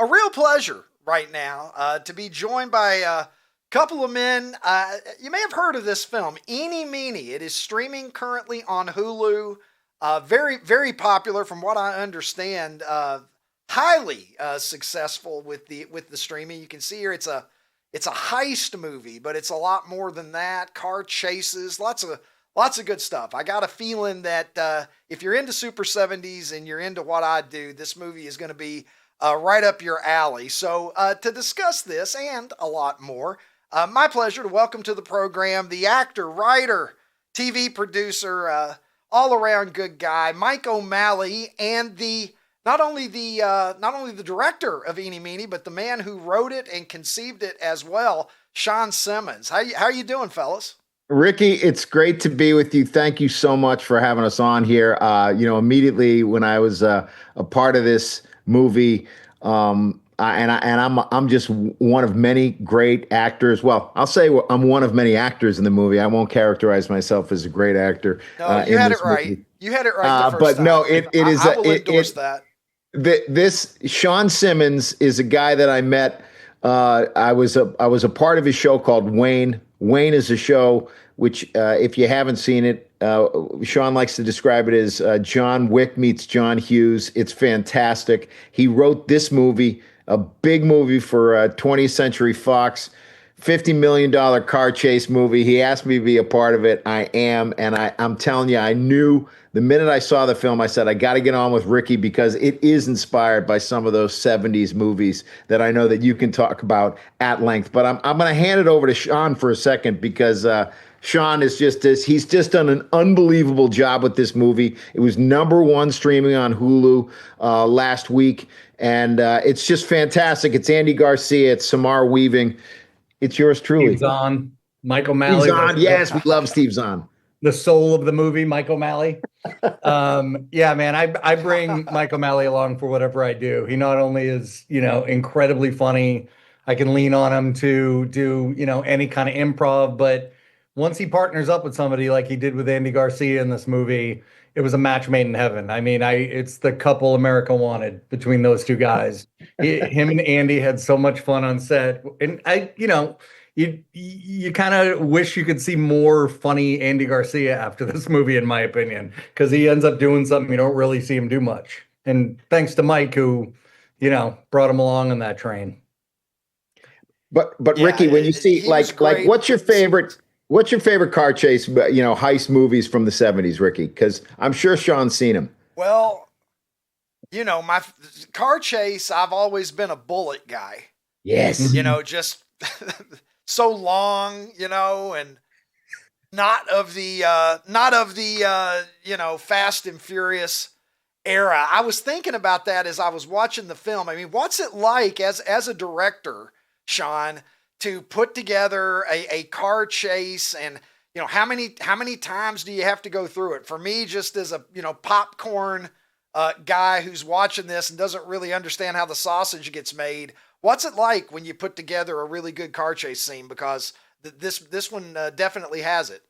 a real pleasure right now to be joined by a couple of men. You may have heard of this film, Eenie Meenie. It is streaming currently on Hulu. Very, very popular, from what I understand. Highly successful with the streaming. You can see here it's a heist movie, but it's a lot more than that. Car chases, lots of good stuff. I got a feeling that if you're into Super 70s and you're into what I do, this movie is going to be right up your alley. So to discuss this and a lot more, my pleasure to welcome to the program the actor, writer, TV producer, all around good guy, Mike O'Malley, and not only the director of Eenie Meenie, but the man who wrote it and conceived it as well, Shawn Simmons. How you doing, fellas? Ricky, it's great to be with you. Thank you so much for having us on here. Immediately when I was a part of this movie, I'm just one of many great actors. Well, I'll say I'm one of many actors in the movie. I won't characterize myself as a great actor. No, you had it right. Movie. You had it right the first but time. no, it is. I will endorse that. This Shawn Simmons is a guy that I met. I was a part of his show called Wayne. Wayne is a show which, if you haven't seen it, Shawn likes to describe it as John Wick meets John Hughes. It's fantastic. He wrote this movie, a big movie for 20th Century Fox, $50 million car chase movie. He asked me to be a part of it. I am. And I'm telling you, I knew the minute I saw the film, I said, I got to get on with Ricky because it is inspired by some of those 70s movies that I know that you can talk about at length. But I'm going to hand it over to Shawn for a second because Shawn is he's just done an unbelievable job with this movie. It was #1 streaming on Hulu last week. And it's just fantastic. It's Andy Garcia. It's Samar Weaving. It's yours truly. Steve Zahn, Mike O'Malley. Steve Zahn. Yes, we love Steve Zahn. The soul of the movie, Mike O'Malley. Yeah, man, I bring Mike O'Malley along for whatever I do. He not only is, incredibly funny, I can lean on him to do, any kind of improv, but once he partners up with somebody like he did with Andy Garcia in this movie, it was a match made in heaven. I mean, it's the couple America wanted between those two guys. Him and Andy had so much fun on set. And you kind of wish you could see more funny Andy Garcia after this movie, in my opinion, because he ends up doing something you don't really see him do much. And thanks to Mike, who, brought him along on that train. But yeah, Ricky, when you see what's your favorite car chase, heist movies from the 70s, Ricky? Because I'm sure Shawn's seen them. Well, my car chase, I've always been a bullet guy. Yes. Just so long, and not of the Fast and Furious era. I was thinking about that as I was watching the film. I mean, what's it like as a director, Shawn, to put together a car chase, and how many times do you have to go through it? For me, just as a popcorn guy who's watching this and doesn't really understand how the sausage gets made, what's it like when you put together a really good car chase scene? Because this one definitely has it.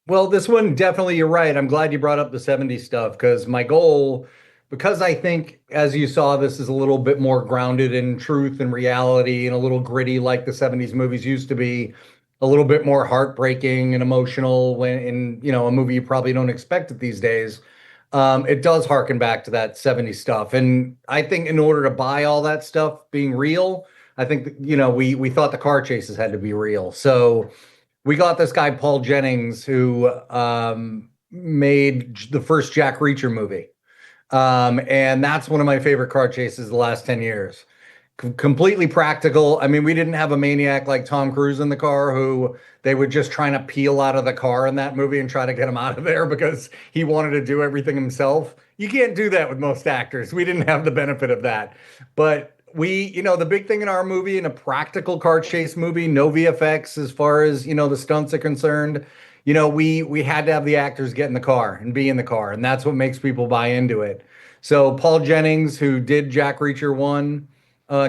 Well, this one definitely, you're right. I'm glad you brought up the 70s stuff, because my goal, because I think, as you saw, this is a little bit more grounded in truth and reality and a little gritty like the 70s movies used to be, a little bit more heartbreaking and emotional when in, a movie you probably don't expect it these days. It does harken back to that 70s stuff. And I think in order to buy all that stuff being real, I think, we thought the car chases had to be real. So we got this guy, Paul Jennings, who made the first Jack Reacher movie. And that's one of my favorite car chases the last 10 years. Completely practical. I mean, we didn't have a maniac like Tom Cruise in the car who they were just trying to peel out of the car in that movie and try to get him out of there because he wanted to do everything himself. You can't do that with most actors. We didn't have the benefit of that. But the big thing in our movie, in a practical car chase movie, no VFX as far as, the stunts are concerned. We had to have the actors get in the car and be in the car, and that's what makes people buy into it. So Paul Jennings, who did Jack Reacher 1,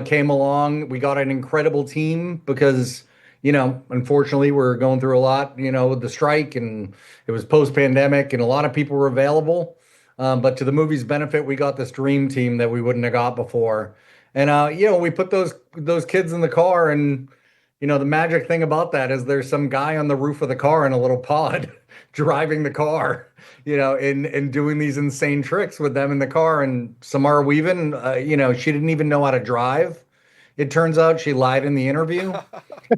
came along. We got an incredible team because, unfortunately, we're going through a lot, with the strike, and it was post-pandemic, and a lot of people were available. But to the movie's benefit, we got this dream team that we wouldn't have got before. And we put those kids in the car, and the magic thing about that is there's some guy on the roof of the car in a little pod driving the car, and doing these insane tricks with them in the car. And Samara Weaving, she didn't even know how to drive. It turns out she lied in the interview,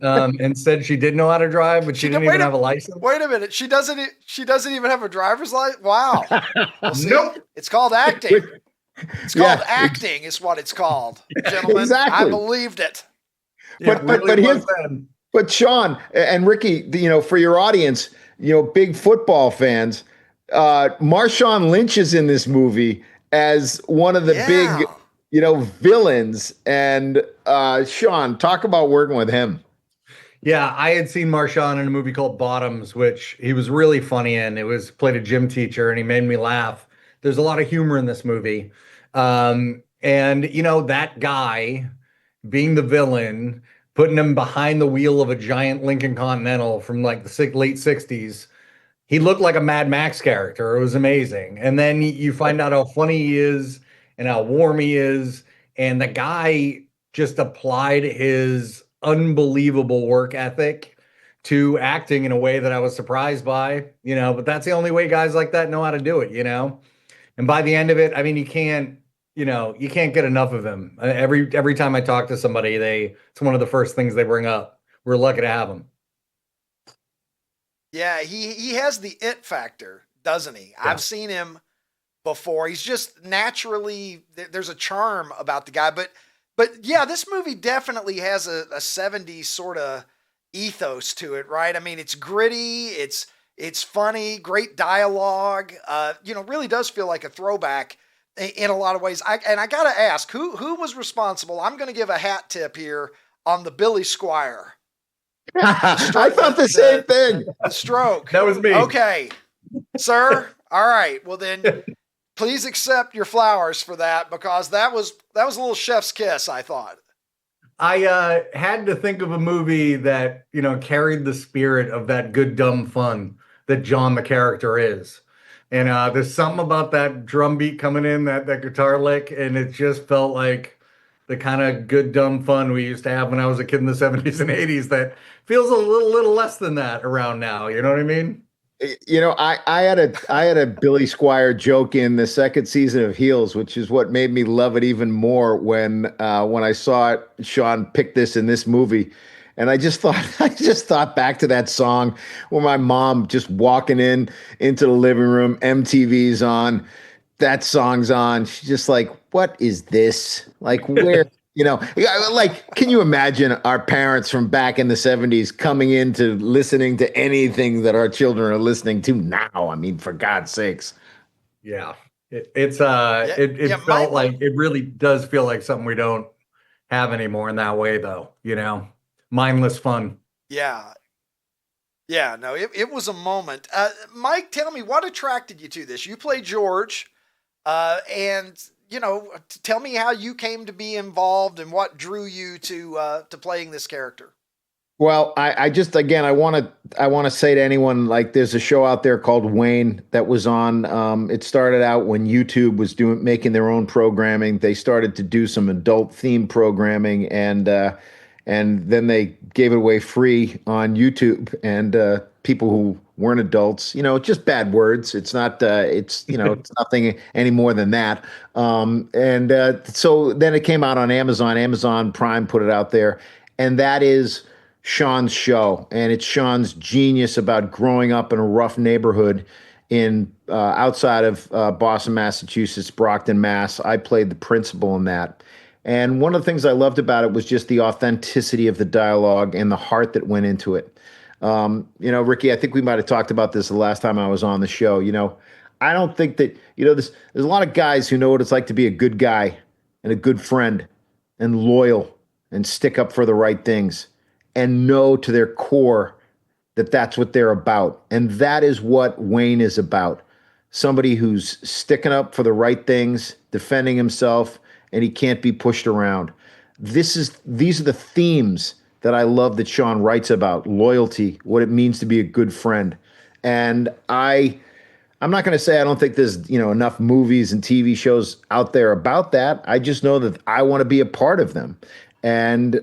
and said she did know how to drive, but she didn't even have a license. Wait a minute. She doesn't. She doesn't even have a driver's license. Wow. Well, see, Nope. it's called acting. It's called acting, is what it's called, gentlemen. Exactly. I believed it. But Shawn and Ricky, for your audience, big football fans, Marshawn Lynch is in this movie as one of the big, villains. And Shawn, talk about working with him. Yeah, I had seen Marshawn in a movie called Bottoms, which he was really funny in. It was played a gym teacher, and he made me laugh. There's a lot of humor in this movie. And that guy being the villain, putting him behind the wheel of a giant Lincoln Continental from like the late 60s, he looked like a Mad Max character. It was amazing. And then you find out how funny he is and how warm he is. And the guy just applied his unbelievable work ethic to acting in a way that I was surprised by, but that's the only way guys like that know how to do it, And by the end of it, I mean, you can't get enough of him. Every time I talk to somebody, it's one of the first things they bring up. We're lucky to have him. Yeah, he has the it factor, doesn't he? Yeah. I've seen him before. He's just naturally, there's a charm about the guy. But yeah, this movie definitely has a 70s sort of ethos to it, right? I mean, it's gritty, it's funny, great dialogue. Really does feel like a throwback in a lot of ways. I got to ask, who was responsible? I'm going to give a hat tip here on the Billy Squier. I thought the same thing. The stroke. That was me. Okay, sir. All right. Well, then please accept your flowers for that, because that was a little chef's kiss, I thought. I had to think of a movie that, carried the spirit of that good, dumb fun that John, the character, is. And there's something about that drum beat coming in, that guitar lick, and it just felt like the kind of good, dumb fun we used to have when I was a kid in the 70s and 80s that feels a little less than that around now. You know what I mean? I had a Billy Squier joke in the second season of Heels, which is what made me love it even more when I saw it, Shawn picked this in this movie. And I just thought back to that song where my mom just walking into the living room, MTV's on, that song's on. She's just like, what is this? Like, where, like, can you imagine our parents from back in the 70s coming into listening to anything that our children are listening to now? I mean, for God's sakes. Yeah. It felt like, it really does feel like something we don't have anymore in that way, though, mindless fun. Yeah. Yeah, no, it was a moment. Mike, tell me, what attracted you to this? You play George, and tell me how you came to be involved and what drew you to playing this character. Well, I want to say to anyone, like, there's a show out there called Wayne that was on. It started out when YouTube was making their own programming. They started to do some adult themed programming, and then they gave it away free on YouTube. And people who weren't adults, just bad words. It's not, it's nothing any more than that. So then it came out on Amazon. Amazon Prime put it out there, and that is Shawn's show. And it's Shawn's genius about growing up in a rough neighborhood in outside of Boston, Massachusetts, Brockton, Mass. I played the principal in that. And one of the things I loved about it was just the authenticity of the dialogue and the heart that went into it. Ricky, I think we might have talked about this the last time I was on the show. I don't think that, there's a lot of guys who know what it's like to be a good guy and a good friend and loyal and stick up for the right things and know to their core that that's what they're about. And that is what Wayne is about. Somebody who's sticking up for the right things, defending himself, and he can't be pushed around. These are the themes that I love that Shawn writes about: loyalty, what it means to be a good friend. And I I'm not going to say I don't think there's, enough movies and TV shows out there about that. I just know that I want to be a part of them. And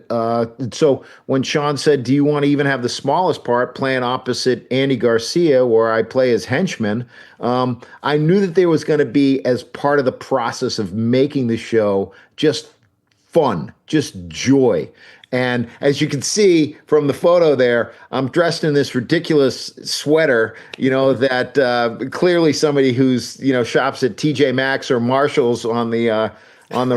so when Shawn said, "Do you want to even have the smallest part playing opposite Andy Garcia, where I play as henchman?" I knew that there was going to be, as part of the process of making the show, just fun, just joy. And as you can see from the photo there, I'm dressed in this ridiculous sweater, that clearly somebody who's, shops at TJ Maxx or Marshall's on the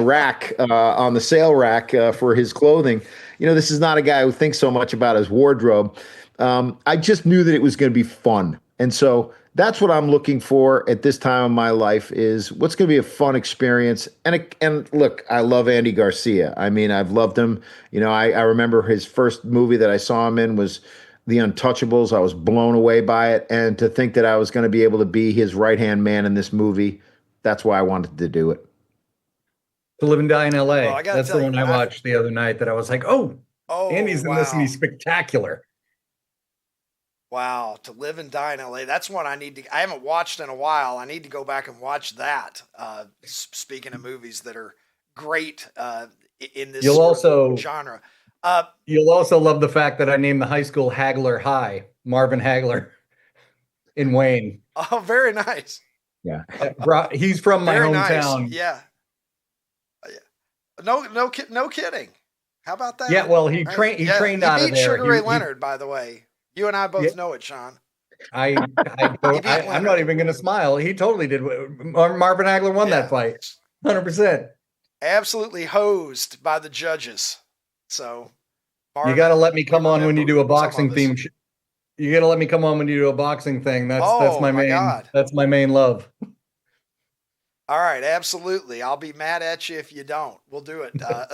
rack, on the sale rack for his clothing. This is not a guy who thinks so much about his wardrobe. I just knew that it was going to be fun. And so that's what I'm looking for at this time of my life, is what's going to be a fun experience. And look, I love Andy Garcia. I mean, I've loved him. I remember his first movie that I saw him in was The Untouchables. I was blown away by it. And to think that I was going to be able to be his right-hand man in this movie, that's why I wanted to do it. To Live and Die in LA. Well, That's the one I watched the other night that I was like, oh, Andy's in this and he's spectacular. Wow, To Live and Die in LA. That's one I haven't watched in a while. I need to go back and watch that. Speaking of movies that are great in this genre. You'll also love the fact that I named the high school Hagler High, Marvin Hagler in Wayne. Oh, very nice. Yeah. He's from my hometown. Nice. Yeah. No kidding. How about that? Yeah, well, he trained out of there. Sugar Ray Leonard, by the way. You and I both know it, Shawn. I'm not even going to smile. He totally did. Marvin Hagler won that fight, 100%. Absolutely hosed by the judges. So you got to let me come on when you do a boxing theme. You got to let me come on when you do a boxing thing. That's my main. God. That's my main love. All right, absolutely. I'll be mad at you if you don't. We'll do it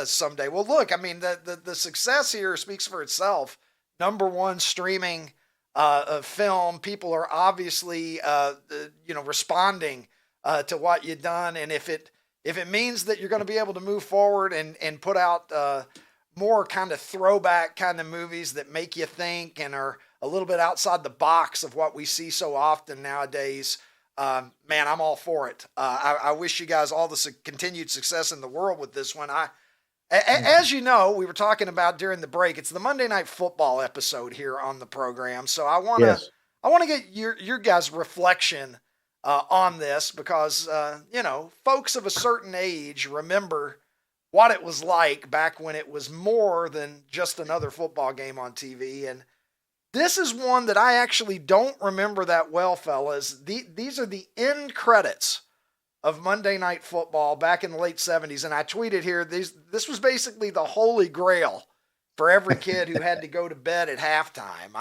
someday. Well, look, I mean, the success here speaks for itself. #1 streaming film. People are obviously responding to what you've done, and if it means that you're going to be able to move forward and put out more kind of throwback kind of movies that make you think and are a little bit outside the box of what we see so often nowadays, man, I'm all for it. I wish you guys all the continued success in the world with this one. As you know, we were talking about during the break, it's the Monday Night Football episode here on the program. So I want to get your guys' reflection on this because, folks of a certain age remember what it was like back when it was more than just another football game on TV. And this is one that I actually don't remember that well, fellas. These are the end credits of Monday Night Football back in the late 70s. And I tweeted here, this was basically the holy grail for every kid who had to go to bed at halftime.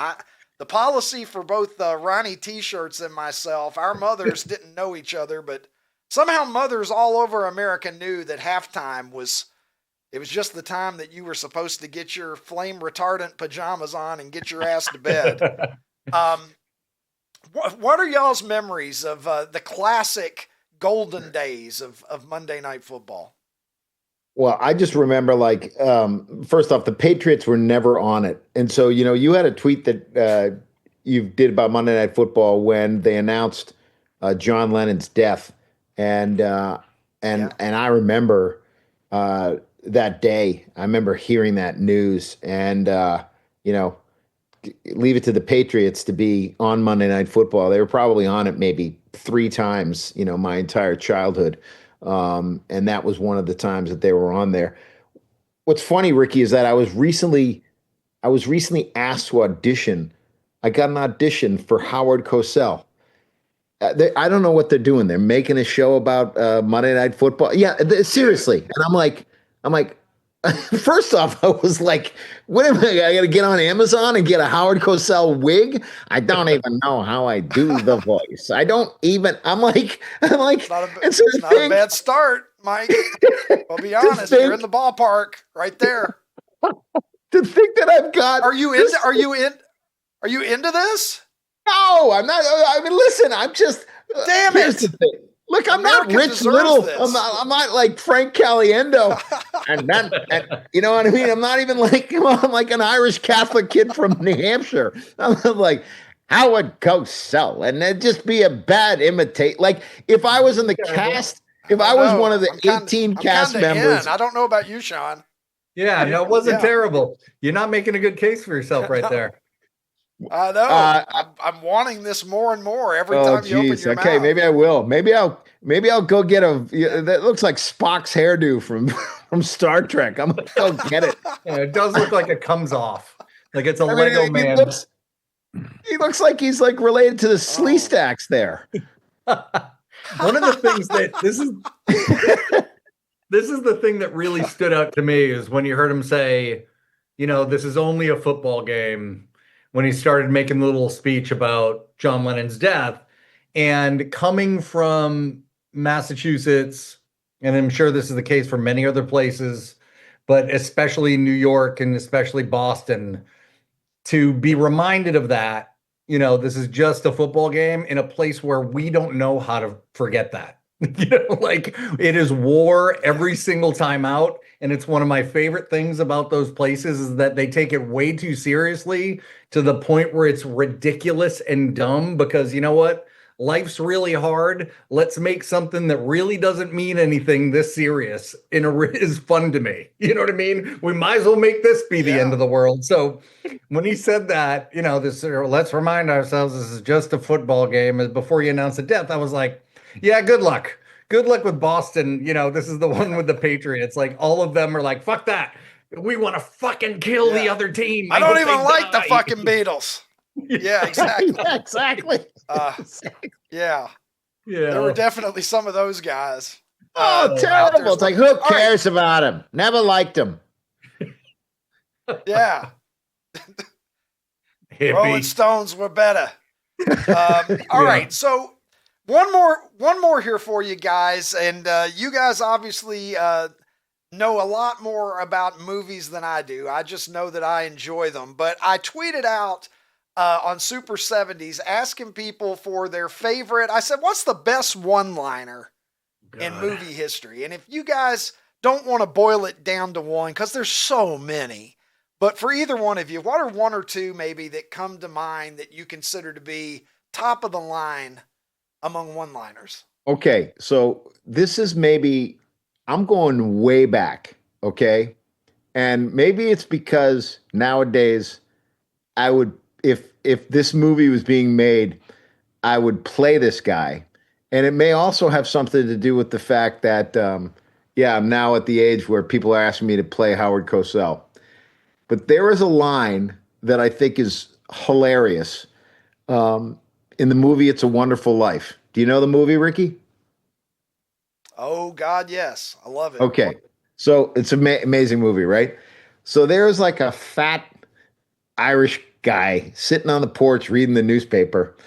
The policy for both Ronnie T-shirts and myself, our mothers didn't know each other, but somehow mothers all over America knew that halftime was just the time that you were supposed to get your flame retardant pajamas on and get your ass to bed. What are y'all's memories of the classic golden days of Monday Night Football? Well, I just remember, first off, the Patriots were never on it. And so, you had a tweet that you did about Monday Night Football when they announced John Lennon's death. And I remember that day. I remember hearing that news and, leave it to the Patriots to be on Monday Night Football. They were probably on it maybe 3 times, my entire childhood. And that was one of the times that they were on there. What's funny, Ricky, is that I was recently asked to audition. I got an audition for Howard Cosell. I don't know what they're doing. They're making a show about Monday Night Football. Yeah, seriously. And I'm like, first off, I was like, what am I got to get on Amazon and get a Howard Cosell wig? I don't even know how I do the voice. I'm like, it's not a bad start, Mike. I'll be honest, you're in the ballpark right there. To think that I've got. Are you into this? No, I'm not. I mean, listen, I'm just. Damn it. Look, I'm not Rich Little. I'm not like Frank Caliendo. and you know what I mean? I'm not even like, I'm like an Irish Catholic kid from New Hampshire. I'm like, Howard Cosell, and that'd just be a bad imitate. Like if I was in the cast, if I was one of the 18 cast members, I don't know about you, Shawn. Yeah, no, it wasn't Yeah. terrible. You're not making a good case for yourself right there. I know. I'm wanting this more and more every time you open your okay, mouth. maybe I will. Maybe I'll go get that looks like Spock's hairdo from Star Trek. I'm gonna go get it. Yeah, it does look like it comes off. Like it's a Lego man. He looks like he's like related to the Slee Stacks there. One of the things that this is the thing that really stood out to me is when you heard him say, this is only a football game, when he started making the little speech about John Lennon's death. And coming from Massachusetts, and I'm sure this is the case for many other places, but especially New York and especially Boston, to be reminded of that, this is just a football game in a place where we don't know how to forget that. Like it is war every single time out. And it's one of my favorite things about those places is that they take it way too seriously to the point where it's ridiculous and dumb because you know what? Life's really hard. Let's make something that really doesn't mean anything this serious is fun to me. You know what I mean? We might as well make this be the end of the world. So when he said that, let's remind ourselves this is just a football game before you announce the death, I was like, yeah, good luck. Good luck with Boston. This is the one with the Patriots. Like all of them are like, fuck that. We want to fucking kill the other team. I don't even like the fucking Beatles. Yeah, exactly. Exactly. Yeah. There were definitely some of those guys. Oh, terrible. It's like, who cares about him? Never liked him. Yeah. Rolling Stones were better. All right. So one more here for you guys. And you guys obviously know a lot more about movies than I do. I just know that I enjoy them. But I tweeted out on Super 70s asking people for their favorite. I said, what's the best one-liner in movie history? And if you guys don't want to boil it down to one, because there's so many, but for either one of you, what are one or two maybe that come to mind that you consider to be top of the line among one-liners? Okay, so this is I'm going way back, okay? And maybe it's because nowadays I would, if this movie was being made, I would play this guy. And it may also have something to do with the fact that, I'm now at the age where people are asking me to play Howard Cosell. But there is a line that I think is hilarious in the movie It's a Wonderful Life. Do you know the movie, Ricky? Oh, God, yes. I love it. Okay. So it's an amazing movie, right? So there's like a fat Irish guy sitting on the porch reading the newspaper,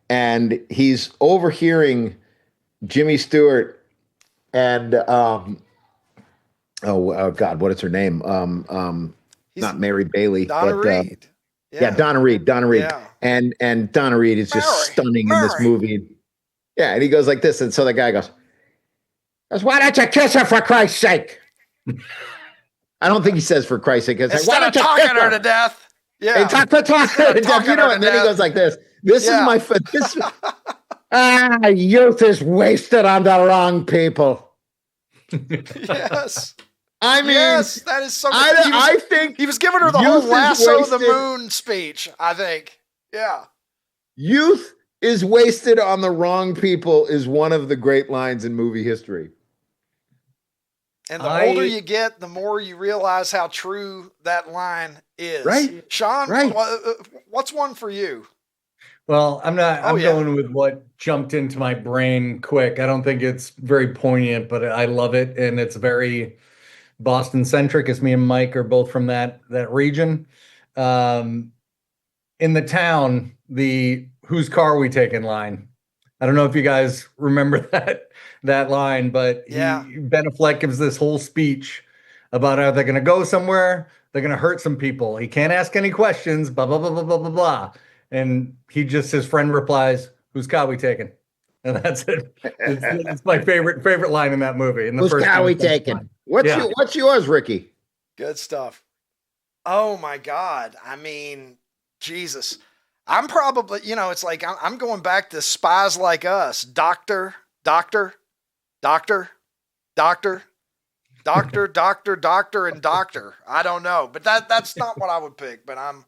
and he's overhearing Jimmy Stewart and oh God, what is her name? Not Mary Bailey, Donna Reed. Donna Reed. Yeah. And Donna Reed is just stunning in this movie. Yeah, and he goes like this, and so the guy goes, "Why don't you kiss her for Christ's sake?" I don't think he says for Christ's sake. Like, instead of talking her to death. Yeah. Talk her to death, and then he goes like this. This is my youth is wasted on the wrong people. Yes. I mean, yes, that is so. I think he was giving her the whole lasso the moon speech. I think, yeah. Youth is wasted on the wrong people is one of the great lines in movie history. And the older you get, the more you realize how true that line is. Right, Shawn. Right. What's one for you? Well, I'm going with what jumped into my brain quick. I don't think it's very poignant, but I love it, and it's very Boston centric, as me and Mike are both from that region. In the town, the "Whose car are we taking" line. I don't know if you guys remember that line, but Ben Affleck gives this whole speech about how they're going to go somewhere, they're going to hurt some people. He can't ask any questions, blah blah blah blah blah blah blah, and his friend replies, "Whose car are we taking?" And that's it. It's my favorite line in that movie. In the Whose car are we taking? What's yours, Ricky? Good stuff. Oh my God. I mean, Jesus. I'm probably, it's like I'm going back to Spies Like Us, doctor, doctor, doctor, doctor, and doctor. I don't know, but that's not what I would pick. But I'm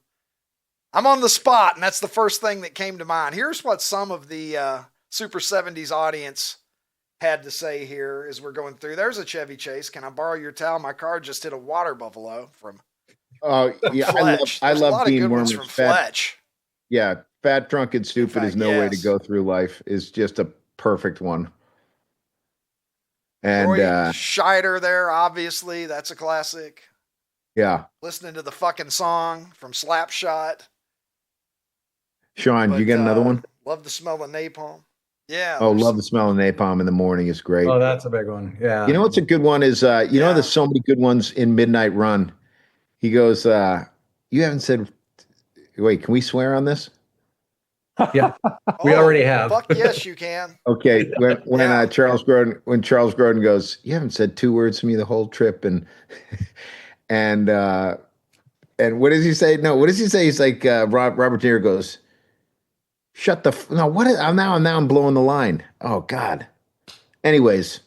on the spot, and that's the first thing that came to mind. Here's what some of the Super 70s audience had to say here as we're going through. There's a Chevy Chase. Can I borrow your towel? My car just hit a water buffalo from Oh yeah, Fletch. I There's a love lot of Dean good ones Wormer's from Fletch. Yeah, fat, drunk, and In stupid is fact, no way to yes. go through life is just a perfect one. And Roy Scheider there, obviously. That's a classic. yeah, Listening to the fucking song from Slapshot. Shawn, you But get another one? love the smell of napalm. Yeah, Oh, there's love the some. smell of napalm in the morning is great. Oh, that's a big one. You Yeah. know what's a good one is Yeah. there's so many good ones in Midnight Run. He goes, you haven't said wait, can we swear on this? Yeah. We Oh, already have. fuck yes, you can. Okay, when Yeah. Charles Grodin goes, you haven't said two words to me the whole trip, and and and what does he say? No, what does he say? He's like Robert De Niro goes, shut the no. What is, I'm blowing the line. Oh God. Anyways,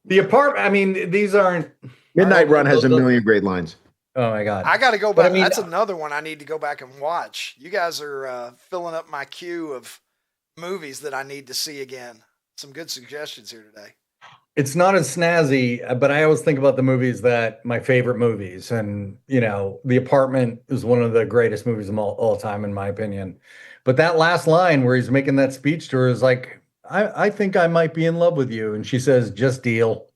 The apartment, I mean, these aren't Midnight Run has a those- million great lines. oh my God. I got to go But I back. mean, That's another one I need to go back and watch. You guys are filling up my queue of movies that I need to see again. Some good suggestions here today. it's not as snazzy, but I always think about the movies that my favorite movies. And, The Apartment is one of the greatest movies of all time, in my opinion. But that last line where he's making that speech to her is like, I think I might be in love with you. And she says, just deal.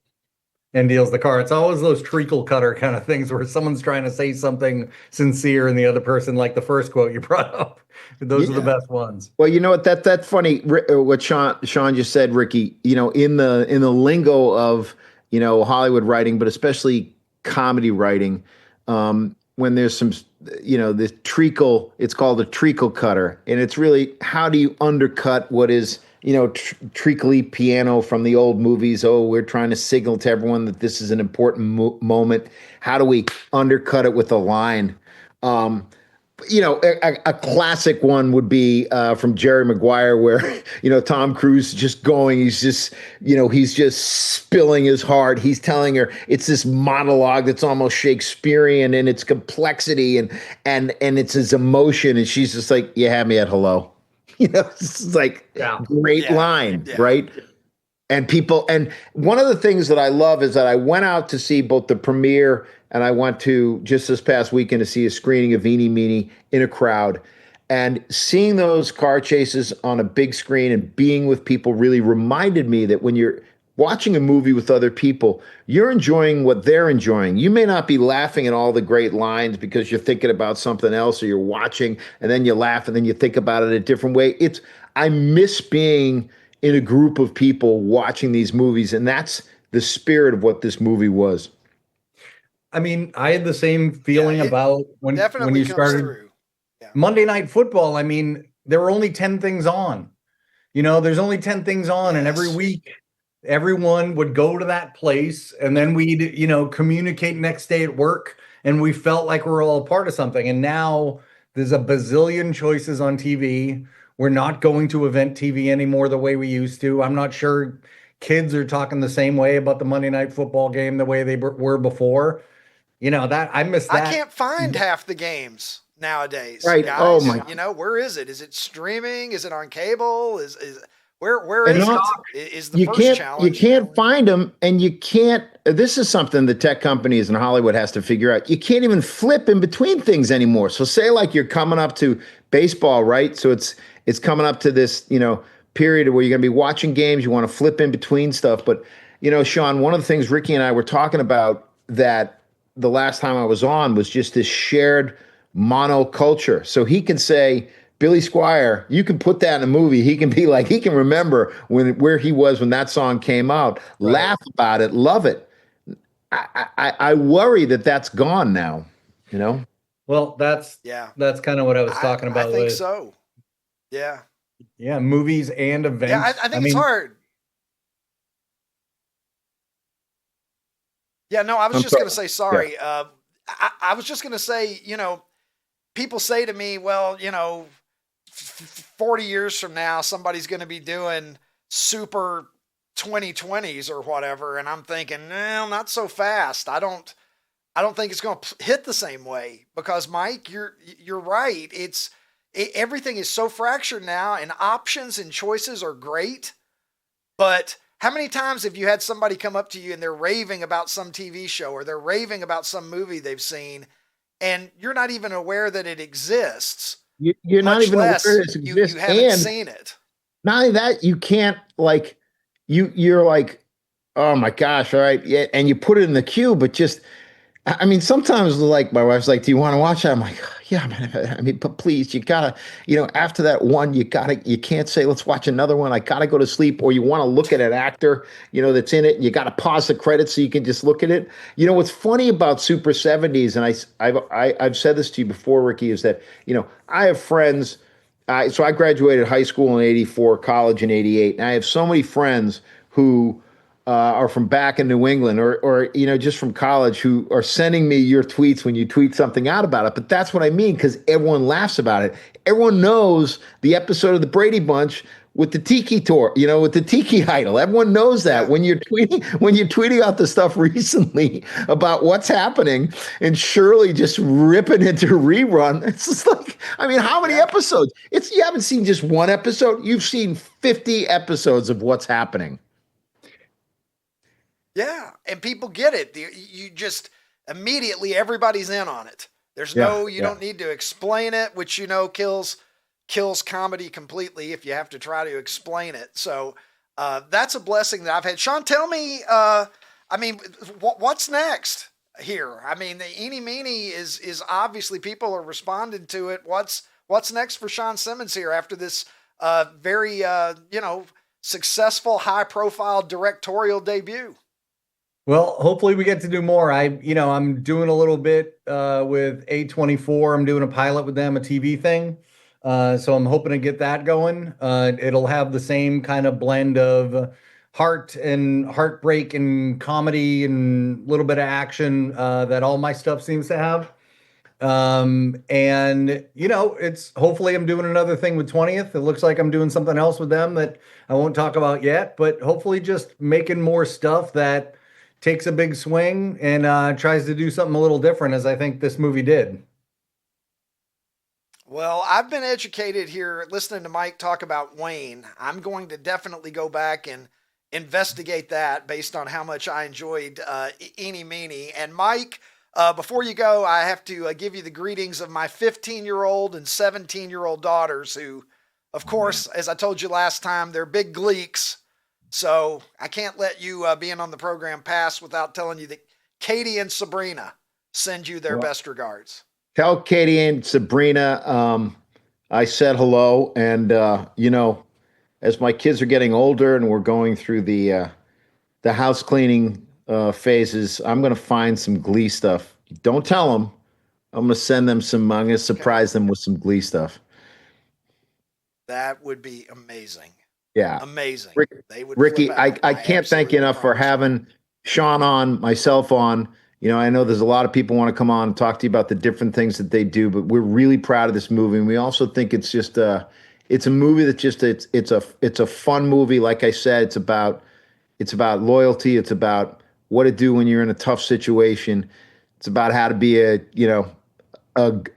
And deals the car. It's always those treacle cutter kind of things where someone's trying to say something sincere and the other person, like the first quote you brought up. Those are the Yeah. best ones. Well, you know what? That's funny. What Sean just said, Ricky. In the lingo of Hollywood writing, but especially comedy writing, when there's some the treacle, it's called a treacle cutter, and it's really how do you undercut what is treacly piano from the old movies. Oh, we're trying to signal to everyone that this is an important moment. How do we undercut it with a line? Um, a classic one would be from Jerry Maguire, where Tom Cruise is just going. He's just spilling his heart. He's telling her it's this monologue that's almost Shakespearean in its complexity and it's his emotion, and she's just like, "You had me at hello." It's like Yeah. great Yeah. line, Yeah. right? And one of the things that I love is that I went out to see both the premiere and I went to just this past weekend to see a screening of Eenie Meenie in a crowd. And seeing those car chases on a big screen and being with people really reminded me that when you're watching a movie with other people, you're enjoying what they're enjoying. You may not be laughing at all the great lines because you're thinking about something else, or you're watching and then you laugh and then you think about it a different way. I miss being in a group of people watching these movies, and that's the spirit of what this movie was. I mean, I had the same Yeah. feeling It about when definitely you comes started through. Yeah. Monday Night Football. I mean, there were only 10 things on. There's only 10 things on, and every Yes. week everyone would go to that place, and then we'd, communicate next day at work, and we felt like we're all a part of something. And now there's a bazillion choices on TV. We're not going to event TV anymore the way we used to. I'm not sure kids are talking the same way about the Monday Night Football game the way they were before. That I miss I that. can't find half the games nowadays, Right. Oh guys. my. Where is it? Is it streaming? Is it on cable? Is where And is not, it? Is the you first can't challenge? find them, and you can't. This is something the tech companies in Hollywood has to figure out. You can't even flip in between things anymore. So say like you're coming up to baseball, right? So it's coming up to this period where you're going to be watching games. You want to flip in between stuff, but Shawn, one of the things Ricky and I were talking about that the last time I was on was just this shared monoculture. So he can say, Billy Squire, you can put that in a movie. He can be like, he can remember where he was when that song came out, right. laugh about it, love it. I worry that that's gone now, Well, that's Yeah, kind of what I was talking I about think with so. Yeah, movies and yeah. events. I think it's hard. Yeah, no, I was I'm just going sorry. to say sorry. I was just going to say, people say to me, well, 40 years from now, somebody's going to be doing super 2020s or whatever. And I'm thinking, no, not so fast. I don't think it's going to hit the same way because Mike, you're right. Everything is so fractured now, and options and choices are great. But how many times have you had somebody come up to you and they're raving about some TV show or they're raving about some movie they've seen, and you're not even aware that it exists? You're not Much even aware less this exists, you haven't and seen it. not only that, you can't like you're like, oh my gosh, all right, yeah, and you put it in the queue, but just I mean, sometimes like my wife's like, "Do you want to watch that?" I'm like, "Yeah, man. I mean, but please, you gotta, after that one, you can't say, let's watch another one. I gotta go to sleep." Or you want to look at an actor, that's in it. And you got to pause the credits so you can just look at it. What's funny about Super 70s, and I've said this to you before, Ricky, is that I have friends. So I graduated high school in '84, college in '88, and I have so many friends who are from back in New England or just from college who are sending me your tweets when you tweet something out about it. But that's what I mean, because everyone laughs about it. Everyone knows the episode of the Brady Bunch with the tiki tour, with the tiki idol. Everyone knows that. Yeah. When you're tweeting out the stuff recently about what's happening, and Shirley just ripping into rerun. It's just like, I mean, how many episodes? You haven't seen just one episode. You've seen 50 episodes of what's happening. Yeah, and people get it. You just immediately everybody's in on it. There's you don't need to explain it, which kills comedy completely if you have to try to explain it. So that's a blessing that I've had. Shawn, tell me, I mean, what's next here? I mean, the Eenie Meenie is obviously people are responding to it. What's next for Shawn Simmons here after this very successful, high profile directorial debut? Well, hopefully we get to do more. I'm doing a little bit with A24. I'm doing a pilot with them, a TV thing. So I'm hoping to get that going. It'll have the same kind of blend of heart and heartbreak and comedy and a little bit of action that all my stuff seems to have. It's hopefully I'm doing another thing with 20th. It looks like I'm doing something else with them that I won't talk about yet, but hopefully just making more stuff that takes a big swing and tries to do something a little different, as I think this movie did. Well, I've been educated here listening to Mike talk about Wayne. I'm going to definitely go back and investigate that based on how much I enjoyed Eenie Meenie. And Mike, before you go, I have to give you the greetings of my 15-year-old and 17-year-old daughters who, of course, as I told you last time, they're big Gleeks. So I can't let you being on the program pass without telling you that Katie and Sabrina send you their best regards. Tell Katie and Sabrina I said hello. And, as my kids are getting older and we're going through the house cleaning phases, I'm going to find some Glee stuff. Don't tell them. I'm going to send them I'm going to surprise them with some Glee stuff. That would be amazing. Yeah. Amazing. They would Ricky, I can't thank you enough for having Shawn on, myself on. I know there's a lot of people want to come on and talk to you about the different things that they do, but we're really proud of this movie. And we also think it's just it's a movie that just it's a fun movie. Like I said, it's about loyalty. It's about what to do when you're in a tough situation. It's about how to be a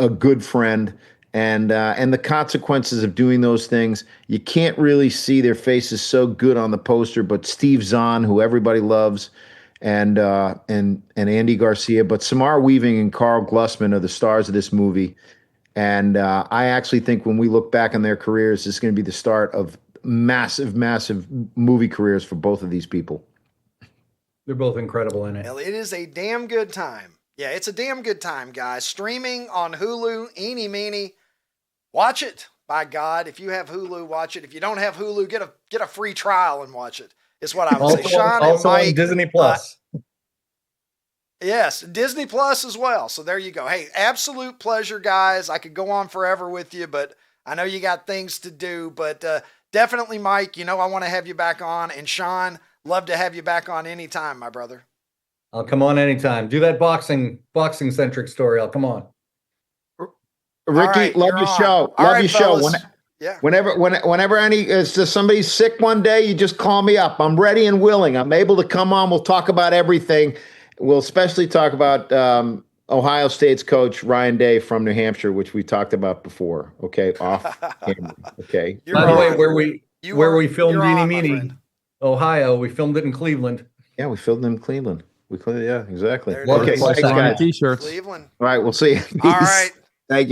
good friend. And the consequences of doing those things. You can't really see their faces so good on the poster, but Steve Zahn, who everybody loves, and Andy Garcia, but Samara Weaving and Carl Glusman are the stars of this movie. And I actually think when we look back on their careers, this is going to be the start of massive, massive movie careers for both of these people. They're both incredible in it. Well, it is a damn good time. Yeah, it's a damn good time, guys. Streaming on Hulu, Eenie Meenie. Watch it, by God. If you have Hulu, watch it. If you don't have Hulu, get a free trial and watch it. Is what I would say. Shawn and Mike, on Disney Plus. Yes, Disney Plus as well. So there you go. Hey, absolute pleasure, guys. I could go on forever with you, but I know you got things to do. But definitely, Mike, I want to have you back on. And Shawn, love to have you back on anytime, my brother. I'll come on anytime. Do that boxing-centric story. I'll come on. Ricky, love your show. Love your show. Yeah. Whenever somebody's sick one day, you just call me up. I'm ready and willing. I'm able to come on. We'll talk about everything. We'll especially talk about Ohio State's coach Ryan Day from New Hampshire, which we talked about before. Okay, off camera. Okay. By the way, where we filmed you're Eenie on, my Meenie, friend. Ohio, we filmed it in Cleveland. Yeah, we filmed in Cleveland. Yeah, exactly. There it Okay, is. thanks, guys. T-shirts. Cleveland. All right, we'll see you. All right. Thank you.